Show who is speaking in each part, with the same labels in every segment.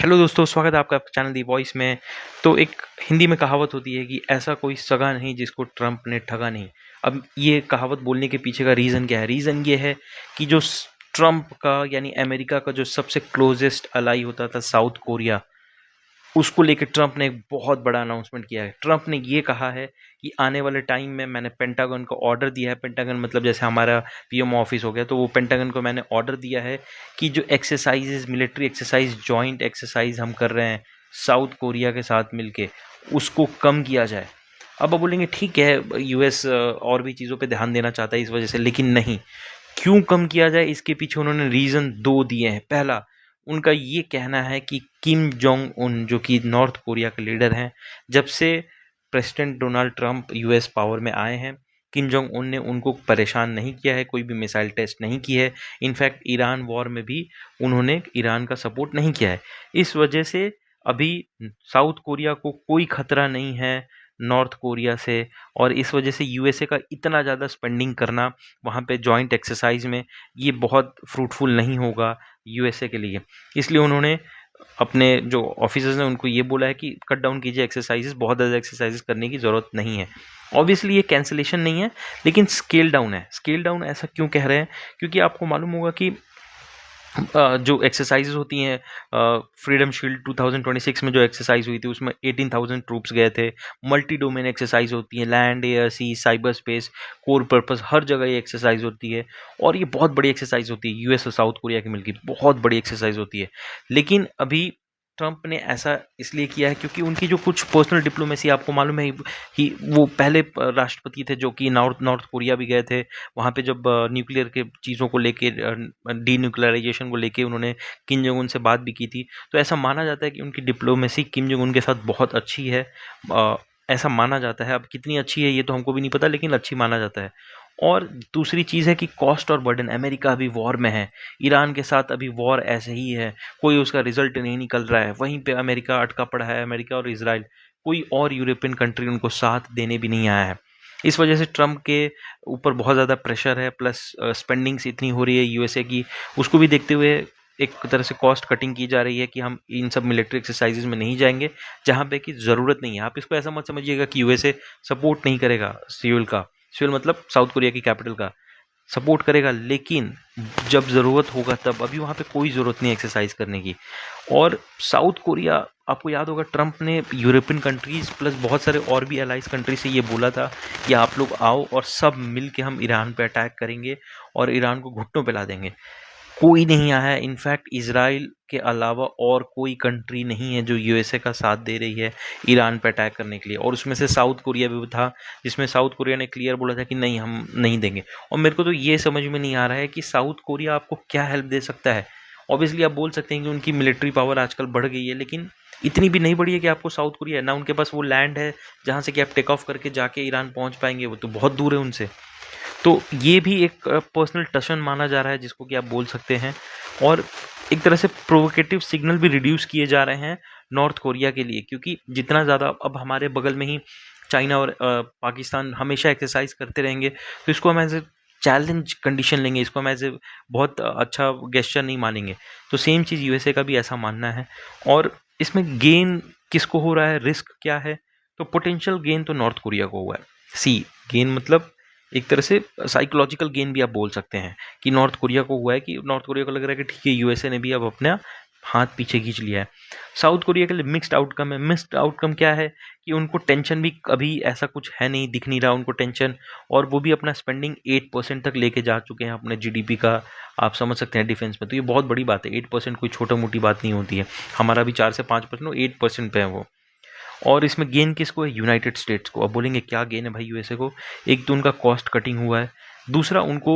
Speaker 1: Hello दोस्तों, स्वागत है आपका आपके चैनल दी वॉइस में। तो एक हिंदी में कहावत होती है कि ऐसा कोई सगा नहीं जिसको ट्रंप ने ठगा नहीं। अब ये कहावत बोलने के पीछे का रीज़न क्या है? रीज़न ये है कि जो ट्रंप का यानी अमेरिका का जो सबसे क्लोजेस्ट अलाई होता था साउथ कोरिया, उसको लेके ट्रंप ने एक बहुत बड़ा अनाउंसमेंट किया है। ट्रंप ने ये कहा है कि आने वाले टाइम में मैंने पेंटागन को ऑर्डर दिया है। पेंटागन मतलब जैसे हमारा पीएमओ ऑफिस हो गया, तो वो पेंटागन को मैंने ऑर्डर दिया है कि जो exercises, military exercise, joint exercise हम कर रहे हैं साउथ कोरिया के साथ मिलके, उसको कम किया जाए। अब आप बोलेंगे ठीक है, यूएस और भी चीज़ों पे ध्यान देना चाहता है इस वजह से, लेकिन नहीं। क्यों कम किया जाए, इसके पीछे उन्होंने रीज़न दो दिए हैं। पहला, उनका ये कहना है कि किम जोंग उन, जो कि नॉर्थ कोरिया के लीडर हैं, जब से president Donald Trump US power में आए हैं, किम जोंग उन ने उनको परेशान नहीं किया है, कोई भी मिसाइल टेस्ट नहीं की है। इनफैक्ट ईरान वॉर में भी उन्होंने ईरान का सपोर्ट नहीं किया है। इस वजह से अभी साउथ कोरिया को कोई खतरा नहीं है नॉर्थ कोरिया से, और इस वजह से यूएसए का इतना ज़्यादा स्पेंडिंग करना वहाँ पे जॉइंट एक्सरसाइज में, ये बहुत फ्रूटफुल नहीं होगा यूएसए के लिए। इसलिए उन्होंने अपने जो ऑफिसर्स हैं उनको ये बोला है कि कट डाउन कीजिए एक्सरसाइजेस, बहुत ज़्यादा एक्सरसाइजेस करने की ज़रूरत नहीं है। ऑब्वियसली ये कैंसिलेशन नहीं है, लेकिन स्केल डाउन है। स्केल डाउन ऐसा क्यों कह रहे हैं? क्योंकि आपको मालूम होगा कि जो एक्सरसाइजेज होती हैं, फ्रीडम शील्ड 2026 में जो एक्सरसाइज हुई थी उसमें 18,000 ट्रूप्स गए थे। मल्टी डोमेन एक्सरसाइज होती है, लैंड, एयर, सी, साइबर स्पेस, कोर पर्पस, हर जगह ये एक्सरसाइज होती है, और ये बहुत बड़ी एक्सरसाइज होती है। यूएस और साउथ कोरिया की मिलकर बहुत बड़ी एक्सरसाइज होती है। लेकिन अभी ट्रंप ने ऐसा इसलिए किया है क्योंकि उनकी जो कुछ पर्सनल डिप्लोमेसी, आपको मालूम है कि वो पहले राष्ट्रपति थे जो कि नॉर्थ नॉर्थ कोरिया भी गए थे। वहाँ पे जब न्यूक्लियर के चीज़ों को लेके, डीन्यूक्लियराइजेशन को लेके उन्होंने किम जोंग उन से बात भी की थी। तो ऐसा माना जाता है कि उनकी डिप्लोमेसी किम जोंग उन के साथ बहुत अच्छी है। ऐसा माना जाता है। अब कितनी अच्छी है ये तो हमको भी नहीं पता, लेकिन अच्छी माना जाता है। और दूसरी चीज़ है कि कॉस्ट और बर्डन, अमेरिका अभी वॉर में है, ईरान के साथ अभी वॉर ऐसे ही है, कोई उसका रिजल्ट नहीं निकल रहा है। वहीं पे अमेरिका अटका पड़ा है, अमेरिका और इसराइल, कोई और यूरोपियन कंट्री उनको साथ देने भी नहीं आया है। इस वजह से ट्रंप के ऊपर बहुत ज़्यादा प्रेशर है, प्लस स्पेंडिंग्स इतनी हो रही है यूएसए की, उसको भी देखते हुए एक तरह से कॉस्ट कटिंग की जा रही है कि हम इन सब मिलिट्री एक्सरसाइजेज में नहीं जाएंगे जहाँ पे कि ज़रूरत नहीं है। आप इसको ऐसा मत समझिएगा कि यूएसए सपोर्ट नहीं करेगा सियोल का। सियोल मतलब साउथ कोरिया की कैपिटल का, सपोर्ट करेगा, लेकिन जब ज़रूरत होगा तब। अभी वहाँ पे कोई ज़रूरत नहीं एक्सरसाइज करने की। और साउथ कोरिया, आपको याद होगा ट्रंप ने यूरोपियन कंट्रीज़ प्लस बहुत सारे और भी अलाइज कंट्री से ये बोला था कि आप लोग आओ और सब मिल के हम ईरान पे अटैक करेंगे और ईरान को घुटनों पे ला देंगे। कोई नहीं आया है। इनफैक्ट इजराइल के अलावा और कोई कंट्री नहीं है जो यूएसए का साथ दे रही है ईरान पर अटैक करने के लिए, और उसमें से साउथ कोरिया भी था, जिसमें साउथ कोरिया ने क्लियर बोला था कि नहीं, हम नहीं देंगे। और मेरे को तो ये समझ में नहीं आ रहा है कि साउथ कोरिया आपको क्या हेल्प दे सकता है। ऑब्वियसली आप बोल सकते हैं कि उनकी मिलिट्री पावर आजकल बढ़ गई है, लेकिन इतनी भी नहीं बढ़ी है कि आपको साउथ कोरिया, ना उनके पास वो लैंड है जहाँ से कि आप टेक ऑफ करके जाके ईरान पहुँच पाएंगे, वो तो बहुत दूर है उनसे। तो ये भी एक पर्सनल टशन माना जा रहा है जिसको कि आप बोल सकते हैं, और एक तरह से प्रोवोकेटिव सिग्नल भी रिड्यूस किए जा रहे हैं नॉर्थ कोरिया के लिए, क्योंकि जितना ज़्यादा अब हमारे बगल में ही चाइना और पाकिस्तान हमेशा एक्सरसाइज करते रहेंगे, तो इसको हम एज ए चैलेंज कंडीशन लेंगे, इसको हम एज ए बहुत अच्छा गेस्चर नहीं मानेंगे। तो सेम चीज़ यूएसए का भी ऐसा मानना है। और इसमें गेन किसको हो रहा है, रिस्क क्या है? तो पोटेंशियल गेन तो नॉर्थ कोरिया को हुआ है। सी गेन मतलब एक तरह से साइकोलॉजिकल गेन भी आप बोल सकते हैं कि नॉर्थ कोरिया को हुआ है, कि नॉर्थ कोरिया को लग रहा है कि ठीक है, यूएसए ने भी अब अपना हाथ पीछे खींच लिया है। साउथ कोरिया के लिए मिक्स्ड आउटकम है। मिक्स्ड आउटकम क्या है कि उनको टेंशन भी अभी ऐसा कुछ है नहीं, दिख नहीं रहा उनको टेंशन, और वो भी अपना स्पेंडिंग 8% तक लेके जा चुके हैं अपने जीडीपी का। आप समझ सकते हैं डिफेंस में, तो ये बहुत बड़ी बात है। 8% कोई छोटा मोटी बात नहीं होती है। हमारा भी 4 से 5%, 8% पे है वो। और इसमें गेन किसको है? यूनाइटेड स्टेट्स को। अब बोलेंगे क्या गेन है भाई यूएसए को? एक तो उनका कॉस्ट कटिंग हुआ है, दूसरा उनको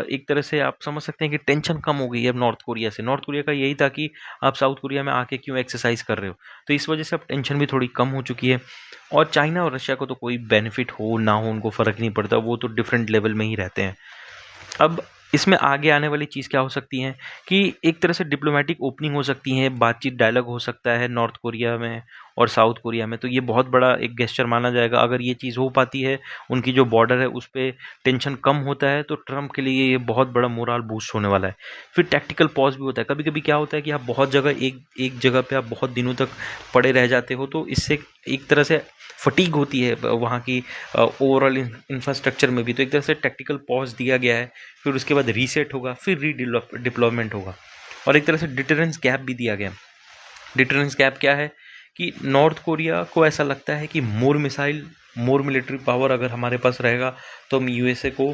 Speaker 1: एक तरह से आप समझ सकते हैं कि टेंशन कम हो गई है अब नॉर्थ कोरिया से। नॉर्थ कोरिया का यही था कि आप साउथ कोरिया में आके क्यों एक्सरसाइज कर रहे हो, तो इस वजह से अब टेंशन भी थोड़ी कम हो चुकी है। और चाइना और रशिया को तो कोई बेनिफिट हो ना हो उनको फ़र्क नहीं पड़ता, वो तो डिफरेंट लेवल में ही रहते हैं। अब इसमें आगे आने वाली चीज़ क्या हो सकती है कि एक तरह से डिप्लोमेटिक ओपनिंग हो सकती है, बातचीत, डायलॉग हो सकता है नॉर्थ कोरिया में और साउथ कोरिया में, तो ये बहुत बड़ा एक गेस्चर माना जाएगा। अगर ये चीज़ हो पाती है, उनकी जो बॉर्डर है उस पे टेंशन कम होता है, तो ट्रम्प के लिए ये बहुत बड़ा मोरल बूस्ट होने वाला है। फिर टैक्टिकल पॉज भी होता है। कभी कभी क्या होता है कि आप बहुत जगह एक जगह पे आप बहुत दिनों तक पड़े रह जाते हो, तो इससे एक तरह से फटीग होती है वहाँ की ओवरऑल इंफ्रास्ट्रक्चर में भी। तो एक तरह से टैक्टिकल पॉज दिया गया है, फिर उसके बाद रीसेट होगा, फिर डिप्लॉयमेंट होगा, और एक तरह से डिटरेंस गैप भी दिया गया। डिटरेंस गैप क्या है कि नॉर्थ कोरिया को ऐसा लगता है कि मोर मिसाइल, मोर मिलिट्री पावर अगर हमारे पास रहेगा तो हम यूएसए को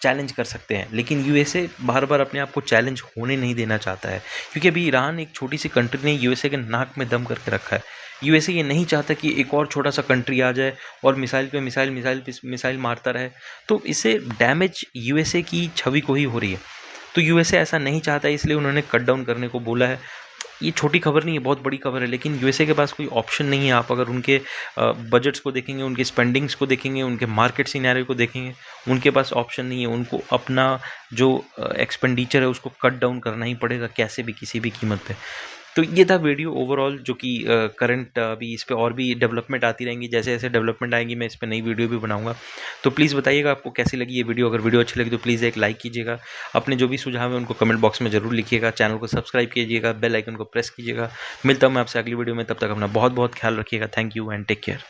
Speaker 1: चैलेंज कर सकते हैं। लेकिन यूएसए बार बार अपने आप को चैलेंज होने नहीं देना चाहता है, क्योंकि अभी ईरान एक छोटी सी कंट्री ने यूएसए के नाक में दम करके रखा है। यूएसए ये नहीं चाहता कि एक और छोटा सा कंट्री आ जाए और मिसाइल पे मिसाइल मिसाइल पे मिसाइल मारता रहे, तो इससे डैमेज यूएसए की छवि को ही हो रही है। तो यूएसए ऐसा नहीं चाहता, इसलिए उन्होंने कट डाउन करने को बोला है। ये छोटी खबर नहीं है, बहुत बड़ी खबर है, लेकिन यूएसए के पास कोई ऑप्शन नहीं है। आप अगर उनके बजट्स को देखेंगे, उनके स्पेंडिंग्स को देखेंगे, उनके मार्केट सिनेरियो को देखेंगे, उनके पास ऑप्शन नहीं है। उनको अपना जो एक्सपेंडिचर है उसको कट डाउन करना ही पड़ेगा, कैसे भी, किसी भी कीमत पे। तो ये था वीडियो ओवरऑल, जो कि करंट अभी इस पे और भी डेवलपमेंट आती रहेंगी। जैसे जैसे डेवलपमेंट आएंगी मैं इस पे नई वीडियो भी बनाऊंगा। तो प्लीज़ बताइएगा आपको कैसी लगी ये वीडियो। अगर वीडियो अच्छी लगी तो प्लीज़ एक लाइक कीजिएगा। अपने जो भी सुझाव है उनको कमेंट बॉक्स में ज़रूर लिखिएगा। चैनल को सब्सक्राइब कीजिएगा, बेल आइकन को प्रेस कीजिएगा। मिलता हूँ मैं आपसे अगली वीडियो में, तब तक अपना बहुत बहुत ख्याल रखिएगा। Thank you and take care.